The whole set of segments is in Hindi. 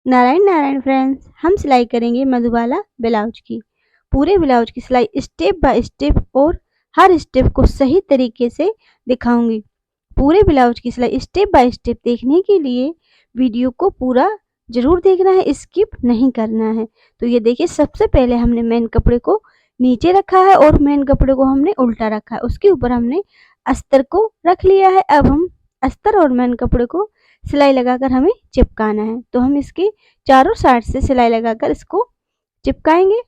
नारायण नारायण फ्रेंड्स, हम सिलाई करेंगे मधुबाला ब्लाउज की। पूरे ब्लाउज की सिलाई स्टेप बाय स्टेप और हर स्टेप को सही तरीके से दिखाऊंगी। पूरे ब्लाउज की सिलाई स्टेप बाय स्टेप देखने के लिए वीडियो को पूरा जरूर देखना है, स्किप नहीं करना है। तो ये देखिए, सबसे पहले हमने मेन कपड़े को नीचे रखा है और मेन कपड़े को हमने उल्टा रखा है। उसके ऊपर हमने अस्तर को रख लिया है। अब हम अस्तर और मेन कपड़े को सिलाई लगाकर हमें चिपकाना है। तो हम इसके चारों साइड से सिलाई लगाकर इसको चिपकाएंगे।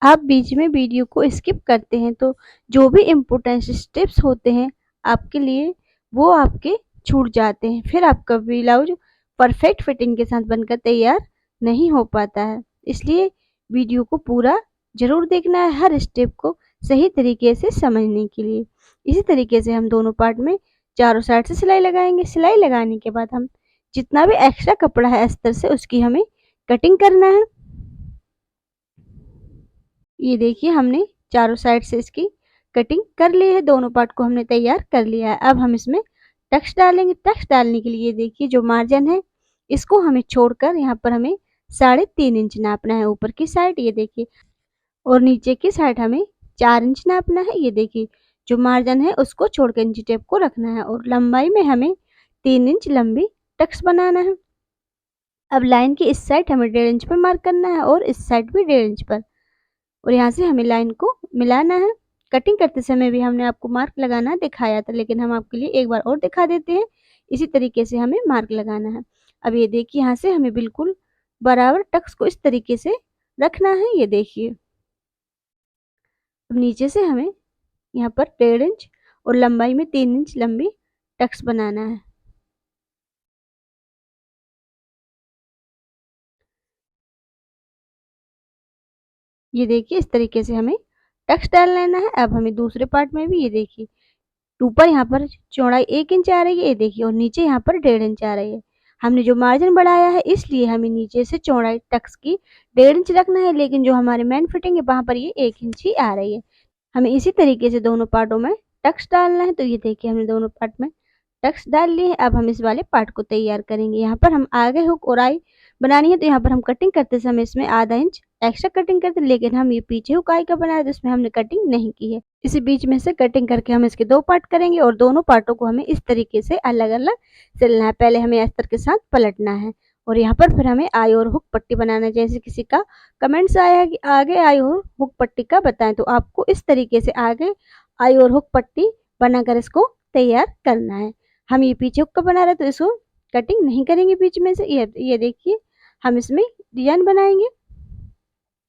आप बीच में वीडियो को स्किप करते हैं तो जो भी इम्पोर्टेंट स्टेप्स होते हैं आपके लिए, वो आपके छूट जाते हैं। फिर आपका ब्लाउज परफेक्ट फिटिंग के साथ बनकर तैयार नहीं हो पाता है। इसलिए वीडियो को पूरा जरूर देखना है, हर स्टेप को सही तरीके से समझने के लिए। इसी तरीके से हम दोनों पार्ट में चारों साइड से सिलाई लगाएंगे। सिलाई लगाने के बाद हम जितना भी एक्स्ट्रा कपड़ा है अस्तर से, उसकी हमें कटिंग करना है। ये देखिए, हमने चारों साइड से इसकी कटिंग कर ली है। दोनों पार्ट को हमने तैयार कर लिया है। अब हम इसमें टक्स डालेंगे। टक्स डालने के लिए देखिए, जो मार्जिन है इसको हमें छोड़कर यहाँ पर हमें 3.5 इंच नापना है ऊपर की साइड, ये देखिए। और नीचे की साइड हमें 4 इंच नापना है। ये देखिए, जो मार्जिन है उसको छोड़कर इंची टेप को रखना है। और लंबाई में हमें 3 इंच लंबी टक्स बनाना है। अब लाइन की इस साइड हमें 1.5 इंच पर मार्क करना है और इस साइड भी 1.5 इंच पर। और यहाँ से हमें लाइन को मिलाना है। कटिंग करते समय भी हमने आपको मार्क लगाना दिखाया था, लेकिन हम आपके लिए एक बार और दिखा देते हैं। इसी तरीके से हमें मार्क लगाना है। अब ये देखिए, यहाँ से हमें बिल्कुल बराबर टक्स को इस तरीके से रखना है। ये देखिए, अब नीचे से हमें यहाँ पर 1.5 इंच और लंबाई में 3 इंच लंबी टक्स बनाना है। ये देखिए, इस तरीके से हमें टक्स डाल लेना है। अब हमें दूसरे पार्ट में भी ये देखिए, ऊपर यहाँ पर चौड़ाई 1 इंच आ रही है, ये देखिए, और नीचे यहाँ पर 1.5 इंच आ रही है। हमने जो मार्जिन बढ़ाया है इसलिए हमें नीचे से चौड़ाई टक्स की 1.5 इंच रखना है, लेकिन जो हमारे मेन फिटिंग है वहां पर ये 1 इंच ही आ रही है। हमें इसी तरीके से दोनों पार्टों में टक्स डालना है। तो ये देखिए, हमने दोनों पार्ट में टक्स डाल लिए हैं। अब हम इस वाले पार्ट को तैयार करेंगे। यहाँ पर हम आगे हुक और आई बनानी है, तो यहाँ पर हम कटिंग करते समय इसमें आधा इंच एक्स्ट्रा कटिंग करते हैं, लेकिन हम ये पीछे हुक आई का बनाया तो इसमें हमने कटिंग नहीं की है। इसी बीच में से कटिंग करके हम इसके 2 पार्ट करेंगे और दोनों पार्टों को हमें इस तरीके से अलग अलग सिलना है। पहले हमें अस्तर के साथ पलटना है और यहाँ पर फिर हमें आई और हुक पट्टी बनाना है। जैसे किसी का कमेंट्स आया है कि आगे आई और हुक पट्टी का बताएं, तो आपको इस तरीके से आगे आई और हुक पट्टी बनाकर इसको तैयार करना है। हम ये पीछे हुक का बना रहे तो इसको कटिंग नहीं करेंगे बीच में से। ये देखिए, हम इसमें डिजाइन बनाएंगे।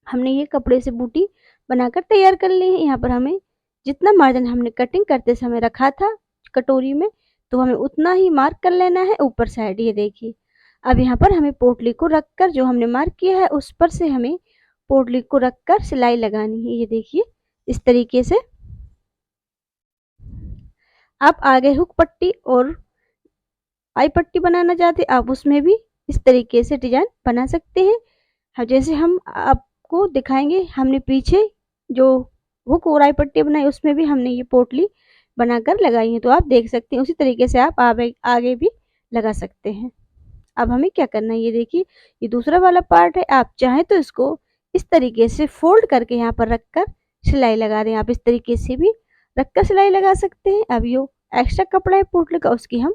हमने ये कपड़े से बूटी बनाकर तैयार कर ली है। यहाँ पर हमें जितना मार्जिन हमने कटिंग करते समय रखा था कटोरी में, तो हमें उतना ही मार्क कर लेना है ऊपर साइड। ये देखिए, अब यहाँ पर हमें पोटली को रखकर जो हमने मार्क किया है उस पर से हमें पोटली को रखकर सिलाई लगानी है। ये देखिए, इस तरीके से आप आगे हुक पट्टी और आई पट्टी बनाना चाहते आप उसमें भी इस तरीके से डिजाइन बना सकते हैं। जैसे हम आपको दिखाएंगे, हमने पीछे जो हुक और आई पट्टी बनाई उसमें भी हमने ये पोटली बनाकर लगाई है, तो आप देख सकते हैं। उसी तरीके से आप आगे भी लगा सकते हैं। अब हमें क्या करना है, ये देखिए, ये दूसरा वाला पार्ट है। आप चाहें तो इसको इस तरीके से फोल्ड करके यहाँ पर रखकर सिलाई लगा दें। आप इस तरीके से भी रखकर सिलाई लगा सकते हैं। अब यो एक्स्ट्रा कपड़ा है पोटली का, उसकी हम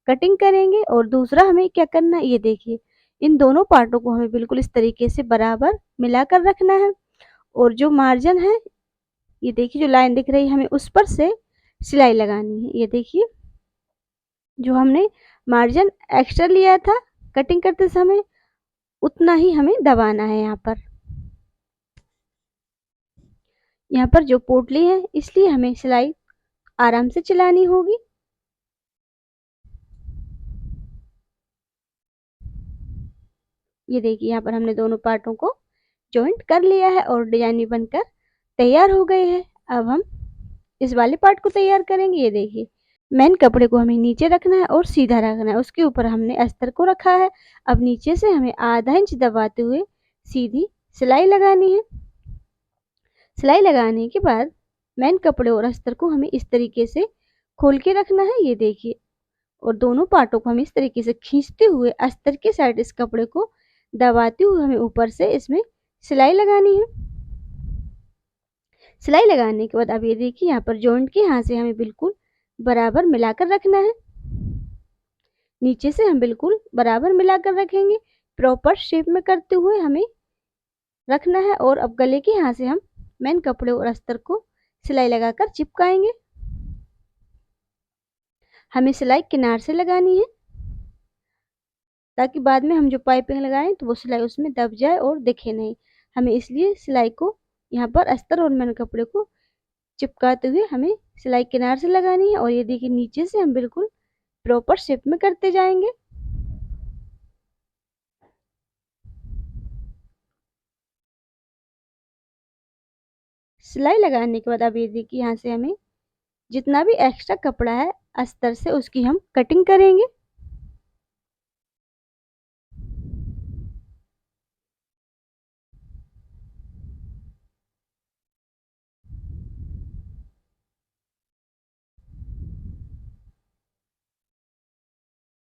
कटिंग करेंगे। और दूसरा हमें क्या करना है, ये देखिए, इन दोनों पार्टों को हमें बिल्कुल इस तरीके से बराबर मिलाकर रखना है। और जो मार्जिन है, ये देखिए, जो लाइन दिख रही है हमें उस पर से सिलाई लगानी है। ये देखिए, जो हमने मार्जिन एक्स्ट्रा लिया था कटिंग करते समय उतना ही हमें दबाना है। यहाँ पर जो पोटली है इसलिए हमें सिलाई आराम से चलानी होगी। ये देखिए, यहाँ पर हमने दोनों पार्टों को जॉइंट कर लिया है और डिजाइन भी बनकर तैयार हो गई है। अब हम इस वाले पार्ट को तैयार करेंगे। ये देखिए, मेन कपड़े को हमें नीचे रखना है और सीधा रखना है। उसके ऊपर हमने अस्तर को रखा है। अब नीचे से हमें आधा इंच दबाते हुए सीधी सिलाई लगानी है। सिलाई लगाने के बाद मेन कपड़े और अस्तर को हमें इस तरीके से खोल के रखना है। ये देखिए, और दोनों पार्टों को हमें इस तरीके से खींचते हुए अस्तर के साइड इस कपड़े को दबाते हुए हमें ऊपर से इसमें सिलाई लगानी है। सिलाई लगाने के बाद अब ये देखिए यहाँ पर जॉइंट के यहाँ से हमें बिल्कुल बराबर मिलाकर रखना है। नीचे से हम बिल्कुल बराबर मिलाकर रखेंगे, प्रॉपर शेप में करते हुए हमें रखना है। और अब गले के यहाँ से हम मेन कपड़े और अस्तर को सिलाई लगाकर चिपकाएंगे। हमें सिलाई किनार से लगानी है ताकि बाद में हम जो पाइपिंग लगाएं तो वो सिलाई उसमें दब जाए और दिखे नहीं। हमें इसलिए सिलाई को यहाँ पर अस्तर और मेन कपड़े को चिपकाते हुए हमें सिलाई किनार से लगानी है। और ये देखिए नीचे से हम बिल्कुल प्रॉपर शेप में करते जाएंगे। सिलाई लगाने के बाद अब ये देखिए यहाँ से हमें जितना भी एक्स्ट्रा कपड़ा है अस्तर से उसकी हम कटिंग करेंगे।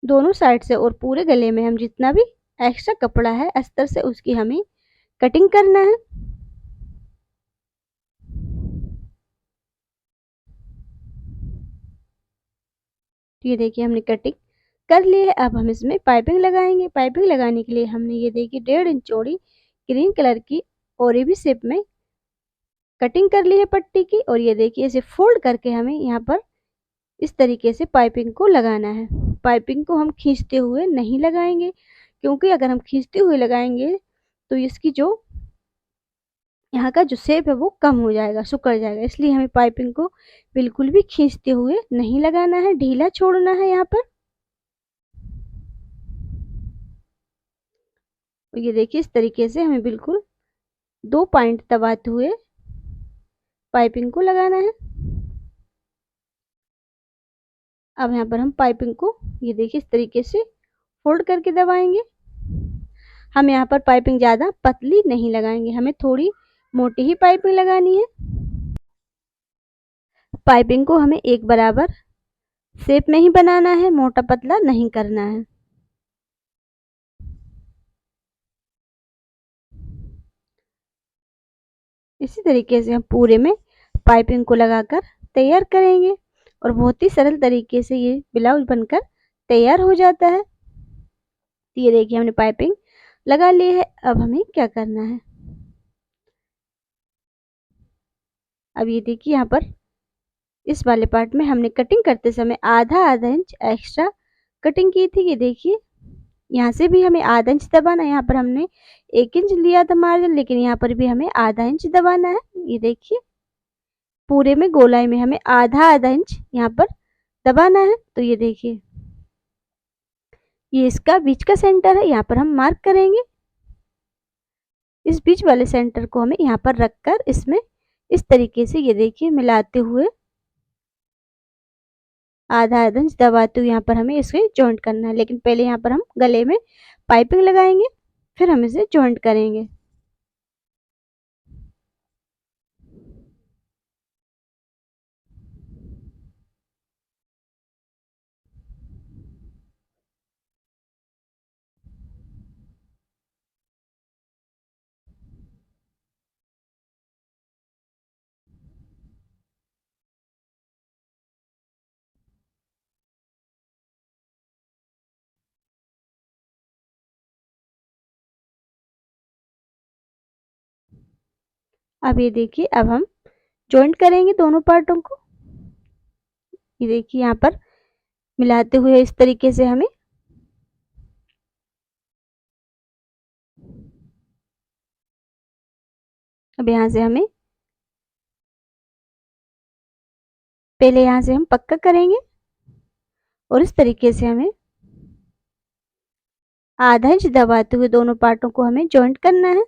दोनों साइड से और पूरे गले में हम जितना भी एक्स्ट्रा कपड़ा है अस्तर से उसकी हमें कटिंग करना है। ये देखिए हमने कटिंग कर ली है। अब हम इसमें पाइपिंग लगाएंगे। पाइपिंग लगाने के लिए हमने ये देखिए 1.5 इंच चौड़ी ग्रीन कलर की ओरेबी शेप में कटिंग कर ली है पट्टी की। और ये देखिए इसे फोल्ड करके हमें यहाँ पर इस तरीके से पाइपिंग को लगाना है। पाइपिंग को हम खींचते हुए नहीं लगाएंगे, क्योंकि अगर हम खींचते हुए लगाएंगे तो इसकी जो यहाँ का जो शेप है वो कम हो जाएगा, सिकुड़ जाएगा। इसलिए हमें पाइपिंग को बिल्कुल भी खींचते हुए नहीं लगाना है, ढीला छोड़ना है यहाँ पर। और ये देखिए इस तरीके से हमें बिल्कुल 2 पॉइंट दबाते हुए पाइपिंग को लगाना है। अब यहाँ पर हम पाइपिंग को ये देखिए इस तरीके से फोल्ड करके दबाएंगे। हम यहाँ पर पाइपिंग ज़्यादा पतली नहीं लगाएंगे, हमें थोड़ी मोटी ही पाइपिंग लगानी है। पाइपिंग को हमें एक बराबर शेप में ही बनाना है, मोटा पतला नहीं करना है। इसी तरीके से हम पूरे में पाइपिंग को लगाकर तैयार करेंगे और बहुत ही सरल तरीके से ये ब्लाउज बनकर तैयार हो जाता है। तो ये देखिए हमने पाइपिंग लगा ली है। अब हमें क्या करना है, अब ये देखिए यहाँ पर इस वाले पार्ट में हमने कटिंग करते समय आधा इंच एक्स्ट्रा कटिंग की थी। ये देखिए यहाँ से भी हमें आधा इंच दबाना है। यहाँ पर हमने 1 इंच लिया था मार्जिन, लेकिन यहाँ पर भी हमें आधा इंच दबाना है। ये देखिए पूरे में गोलाई में हमें आधा इंच यहाँ पर दबाना है। तो ये देखिए ये इसका बीच का सेंटर है, यहाँ पर हम मार्क करेंगे। इस बीच वाले सेंटर को हमें यहाँ पर रखकर इसमें इस तरीके से ये देखिए मिलाते हुए आधा इंच दबाते हुए यहाँ पर हमें इसे जॉइंट करना है। लेकिन पहले यहाँ पर हम गले में पाइपिंग लगाएंगे, फिर हम इसे जॉइंट करेंगे। अब ये देखिए अब हम जॉइंट करेंगे दोनों पार्टों को। ये देखिए यहाँ पर मिलाते हुए इस तरीके से हमें अब यहाँ से हमें पहले यहाँ से हम पक्का करेंगे और इस तरीके से हमें आधा इंच दबाते हुए दोनों पार्टों को हमें जॉइंट करना है।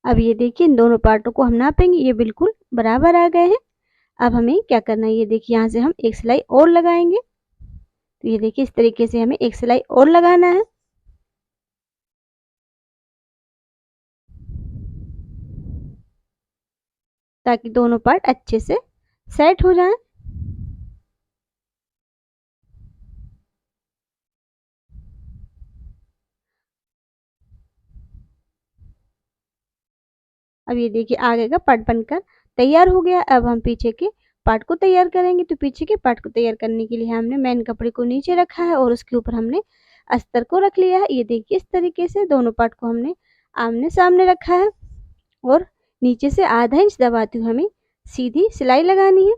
अब ये देखिए इन दोनों पार्टों को हम नापेंगे, ये बिल्कुल बराबर आ गए हैं। अब हमें क्या करना है, ये देखिए यहाँ से हम एक सिलाई और लगाएंगे। तो ये देखिए इस तरीके से हमें एक सिलाई और लगाना है। ताकि दोनों पार्ट अच्छे से सेट हो जाएं। अब ये देखिए आगे का पार्ट बनकर तैयार हो गया। अब हम पीछे के पार्ट को तैयार करेंगे। तो पीछे के पार्ट को तैयार करने के लिए हमने मेन कपड़े को नीचे रखा है और उसके ऊपर हमने अस्तर को रख लिया है। ये देखिए इस तरीके से दोनों पार्ट को हमने आमने सामने रखा है और नीचे से आधा इंच दबाते हुए हमें सीधी सिलाई लगानी है।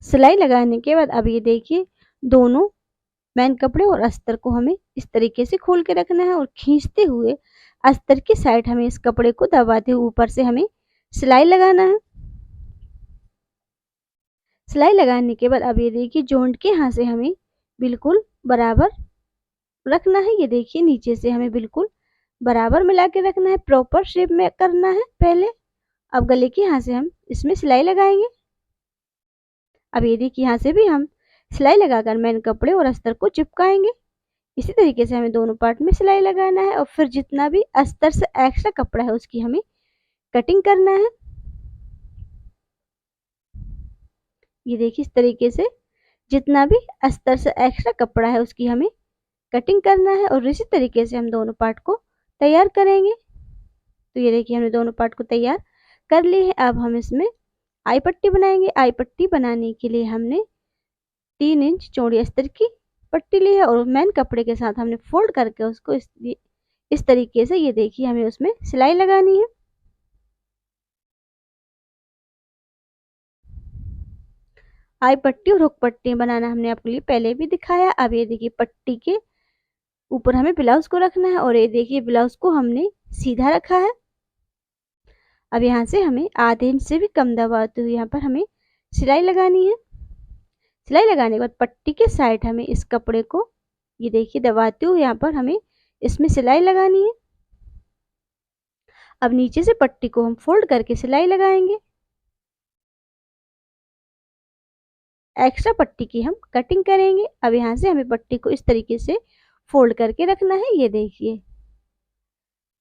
सिलाई लगाने के बाद अब ये देखिए दोनों मेन कपड़े और अस्तर को हमें इस तरीके से खोल के रखना है और खींचते हुए अस्तर की साइड हमें इस कपड़े को दबाते हुए ऊपर से हमें सिलाई लगाना है। सिलाई लगाने के बाद अब ये देखिए जोंट के यहाँ से हमें बिल्कुल बराबर रखना है। ये देखिए नीचे से हमें बिल्कुल बराबर मिला के रखना है, प्रॉपर शेप में करना है पहले। अब गले के यहाँ से हम इसमें सिलाई लगाएंगे। अब ये देखिए यहाँ से भी हम सिलाई लगाकर मेन कपड़े और अस्तर को चिपकाएंगे। इसी तरीके से हमें दोनों पार्ट में सिलाई लगाना है और फिर जितना भी अस्तर से एक्स्ट्रा कपड़ा है उसकी हमें कटिंग करना है। ये देखिए इस तरीके से जितना भी अस्तर से एक्स्ट्रा कपड़ा है उसकी हमें कटिंग करना है और इसी तरीके से हम दोनों पार्ट को तैयार करेंगे। तो ये देखिए हमने दोनों पार्ट को तैयार कर लिए हैं। अब हम इसमें आई पट्टी बनाएंगे। आई पट्टी बनाने के लिए हमने 3 इंच चौड़ी अस्तर की पट्टी ली है और मेन कपड़े के साथ हमने फोल्ड करके उसको इस तरीके से ये देखिए हमें उसमें सिलाई लगानी है। आई पट्टी और हुक पट्टी बनाना हमने आपके लिए पहले भी दिखाया। अब ये देखिए पट्टी के ऊपर हमें ब्लाउज को रखना है और ये देखिए ब्लाउज को हमने सीधा रखा है। अब यहाँ से हमें आधे इंच से भी कम दबाते हुए यहाँ पर हमें सिलाई लगानी है। सिलाई लगाने के बाद पट्टी के साइड हमें इस कपड़े को ये देखिए दबाते हुए यहाँ पर हमें इसमें सिलाई लगानी है। अब नीचे से पट्टी को हम फोल्ड करके सिलाई लगाएंगे। एक्स्ट्रा पट्टी की हम कटिंग करेंगे। अब यहाँ से हमें पट्टी को इस तरीके से फोल्ड करके रखना है। ये देखिए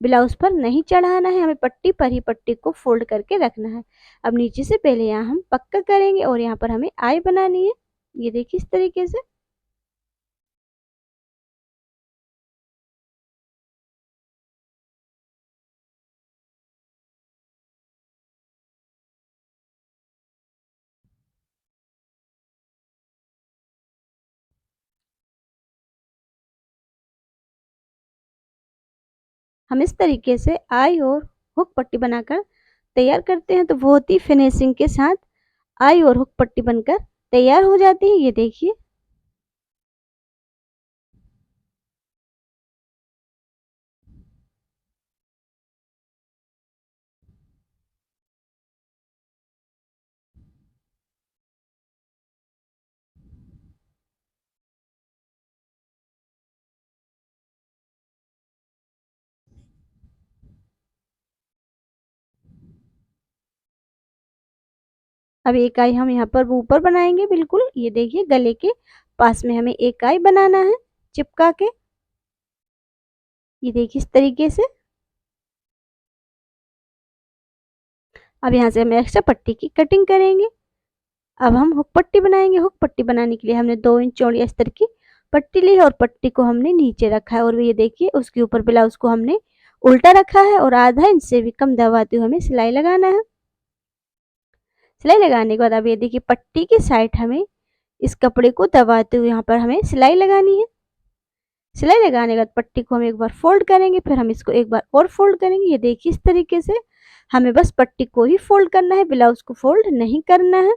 ब्लाउज पर नहीं चढ़ाना है, हमें पट्टी पर ही पट्टी को फोल्ड करके रखना है। अब नीचे से पहले यहाँ हम पक्का करेंगे और यहाँ पर हमें आई बनानी है। ये देखिए इस तरीके से। हम इस तरीके से आई और हुक पट्टी बनाकर तैयार करते हैं तो बहुत ही फिनिशिंग के साथ आई और हुक पट्टी बनकर तैयार हो जाती है। ये देखिए अब एक आई हम यहाँ पर ऊपर बनाएंगे बिल्कुल। ये देखिए गले के पास में हमें एक आई बनाना है चिपका के। ये देखिए इस तरीके से। अब यहाँ से हम एक्स्ट्रा पट्टी की कटिंग करेंगे। अब हम हुक पट्टी बनाएंगे। हुक पट्टी बनाने के लिए हमने 2 इंच चौड़ी अस्तर की पट्टी ली है और पट्टी को हमने नीचे रखा है और ये देखिए उसके ऊपर ब्लाउज को हमने उल्टा रखा है और आधा इंच से भी कम दबाते हुए हमें सिलाई लगाना है। सिलाई लगाने के बाद अब ये देखिए पट्टी की साइड हमें इस कपड़े को दबाते हुए यहाँ पर हमें सिलाई लगानी है। सिलाई लगाने के बाद पट्टी को हम एक बार फोल्ड करेंगे, फिर हम इसको एक बार और फोल्ड करेंगे। ये देखिए इस तरीके से हमें बस पट्टी को ही फोल्ड करना है, ब्लाउज को फोल्ड नहीं करना है।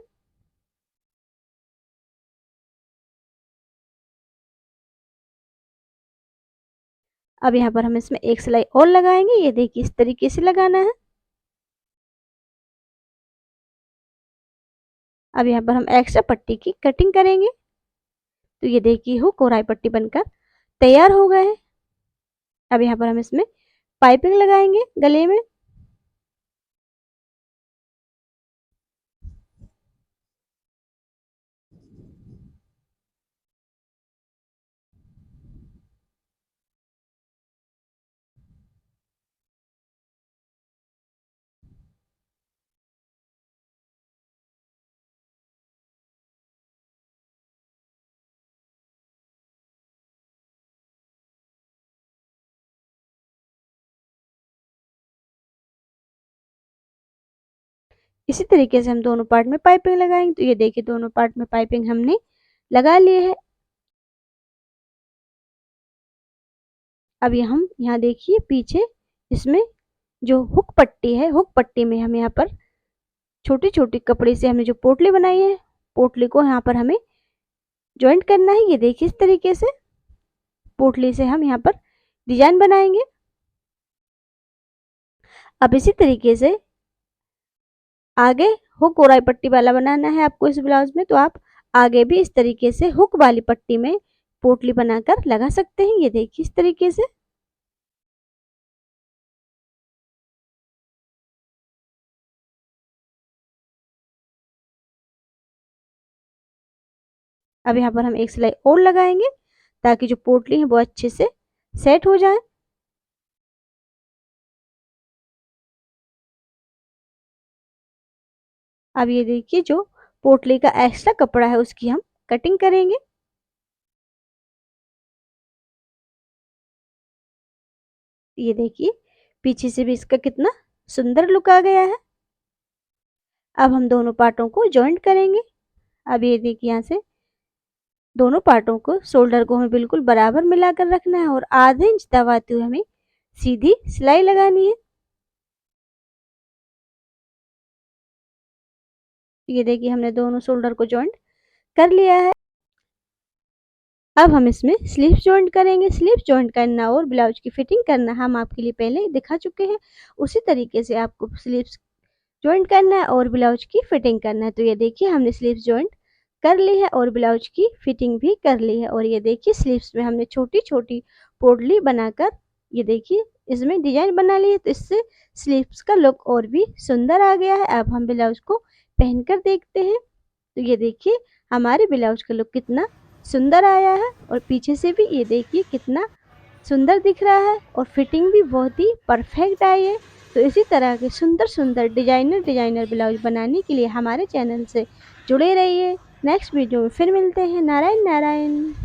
अब यहाँ पर हम इसमें एक सिलाई और लगाएंगे। ये देखिए इस तरीके से लगाना है। अब यहाँ पर हम एक्स्ट्रा पट्टी की कटिंग करेंगे। तो ये देखिए हुक और आई पट्टी बनकर तैयार हो गए हैं। अब यहाँ पर हम इसमें पाइपिंग लगाएंगे गले में। इसी तरीके से हम दोनों पार्ट में पाइपिंग लगाएंगे। तो ये देखिए दोनों पार्ट में पाइपिंग हमने लगा लिए है। अब हम यहाँ देखिए पीछे इसमें जो हुक पट्टी है, हुक पट्टी में हम यहाँ पर छोटी छोटी कपड़े से हमने जो पोटली बनाई है, पोटली को यहाँ पर हमें ज्वाइंट करना है। ये देखिए इस तरीके से पोटली से हम यहाँ पर डिजाइन बनाएंगे। अब इसी तरीके से आगे हुक और आई पट्टी वाला बनाना है आपको इस ब्लाउज में, तो आप आगे भी इस तरीके से हुक वाली पट्टी में पोटली बनाकर लगा सकते हैं। ये देखिए इस तरीके से। अब यहाँ पर हम एक सिलाई और लगाएंगे ताकि जो पोटली है वो अच्छे से सेट हो जाए। अब ये देखिए जो पोटली का एक्स्ट्रा कपड़ा है उसकी हम कटिंग करेंगे। ये देखिए पीछे से भी इसका कितना सुंदर लुक आ गया है। अब हम दोनों पार्टों को जॉइंट करेंगे। अब ये देखिए यहाँ से दोनों पार्टों को शोल्डर को हमें बिल्कुल बराबर मिलाकर रखना है और आधे इंच दबाते हुए हमें सीधी सिलाई लगानी है। ये देखिए हमने दोनों शोल्डर को जॉइंट कर लिया है। अब हम इसमें स्लीव्स जॉइंट करेंगे। स्लीव्स जॉइंट करना और ब्लाउज की फिटिंग करना हम आपके लिए पहले दिखा चुके हैं। उसी तरीके से आपको स्लीव्स जॉइंट करना है और ब्लाउज की फिटिंग करना है। तो ये देखिए हमने स्लीव्स जॉइंट कर ली है और ब्लाउज की फिटिंग भी कर ली है। और ये देखिए स्लीव्स में हमने छोटी छोटी पोटली बनाकर ये देखिए इसमें डिजाइन बना ली है। तो इससे स्लीव्स का लुक और भी सुंदर आ गया है। अब हम ब्लाउज को पहनकर देखते हैं। तो ये देखिए हमारे ब्लाउज का लुक कितना सुंदर आया है और पीछे से भी ये देखिए कितना सुंदर दिख रहा है और फिटिंग भी बहुत ही परफेक्ट आई है। तो इसी तरह के सुंदर सुंदर डिजाइनर ब्लाउज बनाने के लिए हमारे चैनल से जुड़े रहिए। नेक्स्ट वीडियो में फिर मिलते हैं। नारायण नारायण।